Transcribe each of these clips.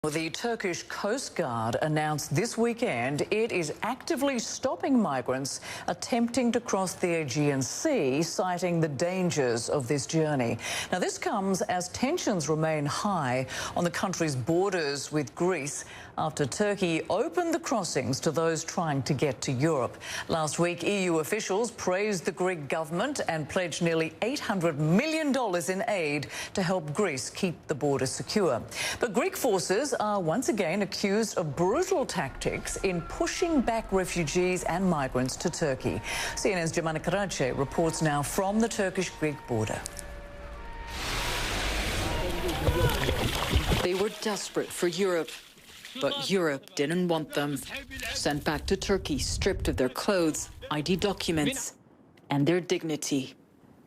Well, the Turkish Coast Guard announced this weekend it is actively stopping migrants attempting to cross the Aegean Sea, citing the dangers of this journey. Now, this comes as tensions remain high on the country's borders with Greece after Turkey opened the crossings to those trying to get to Europe. Last week, EU officials praised the Greek government and pledged nearly $800 million in aid to help Greece keep the border secure. But Greek forces are once again accused of brutal tactics in pushing back refugees and migrants to Turkey. CNN's Jemana Karace reports now from the Turkish-Greek border. They were desperate for Europe, but Europe didn't want them. Sent back to Turkey, stripped of their clothes, ID documents, and their dignity.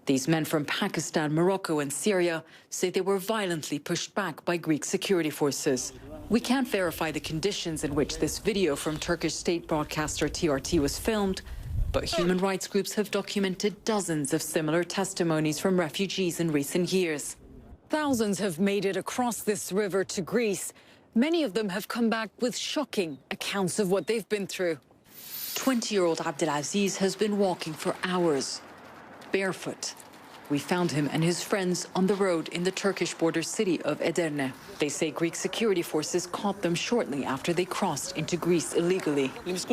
These men from Pakistan, Morocco and Syria say they were violently pushed back by Greek security forces. We can't verify the conditions in which this video from Turkish state broadcaster TRT was filmed, but human rights groups have documented dozens of similar testimonies from refugees in recent years. Thousands have made it across this river to Greece. Many of them have come back with shocking accounts of what they've been through. 20-year-old Abdelaziz has been walking for hours, barefoot. We found him and his friends on the road in the Turkish border city of Edirne. They say Greek security forces caught them shortly after they crossed into Greece illegally. It was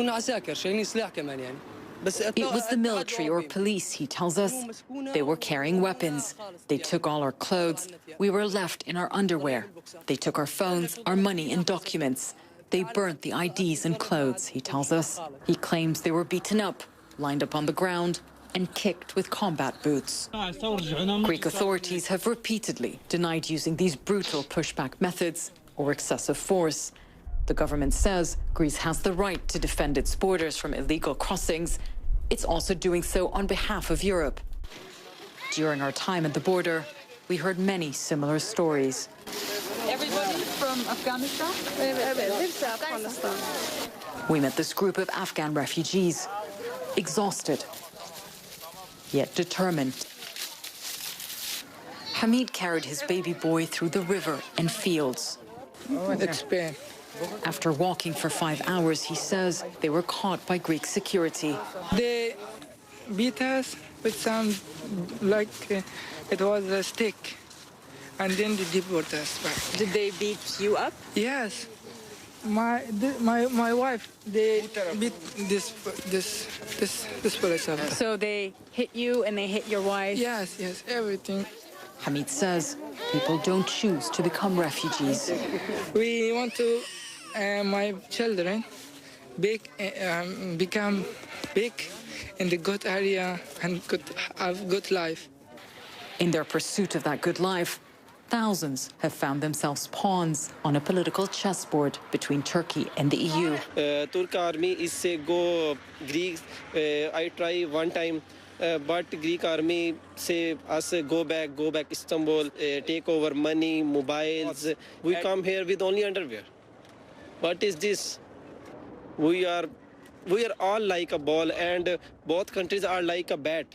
the military or police, he tells us. They were carrying weapons. They took all our clothes. We were left in our underwear. They took our phones, our money and documents. They burnt the IDs and clothes, he tells us. He claims they were beaten up, lined up on the ground, and kicked with combat boots. Greek authorities have repeatedly denied using these brutal pushback methods or excessive force. The government says Greece has the right to defend its borders from illegal crossings. It's also doing so on behalf of Europe. During our time at the border, we heard many similar stories. Everybody from Afghanistan? We met this group of Afghan refugees, exhausted, yet determined. Hamid carried his baby boy through the river and fields. After walking for 5 hours, he says they were caught by Greek security. They beat us with some, like it was a stick, and then they deport us back. Did they beat you up? Yes. My wife, they beat this place up. So they hit you and they hit your wife? Yes, everything. Hamid says people don't choose to become refugees. We want to, my children, become big in the good area and have good life. In their pursuit of that good life, thousands have found themselves pawns on a political chessboard between Turkey and the EU. Turk army is say go Greece. I try one time, but Greek army say us go back Istanbul, take over money, mobiles. We come here with only underwear. What is this? We are all like a ball, and both countries are like a bat.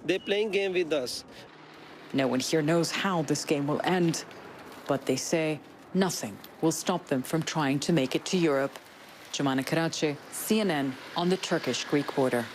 They're playing game with us. No one here knows how this game will end, but they say nothing will stop them from trying to make it to Europe. Jemana Karace, CNN, on the Turkish-Greek border.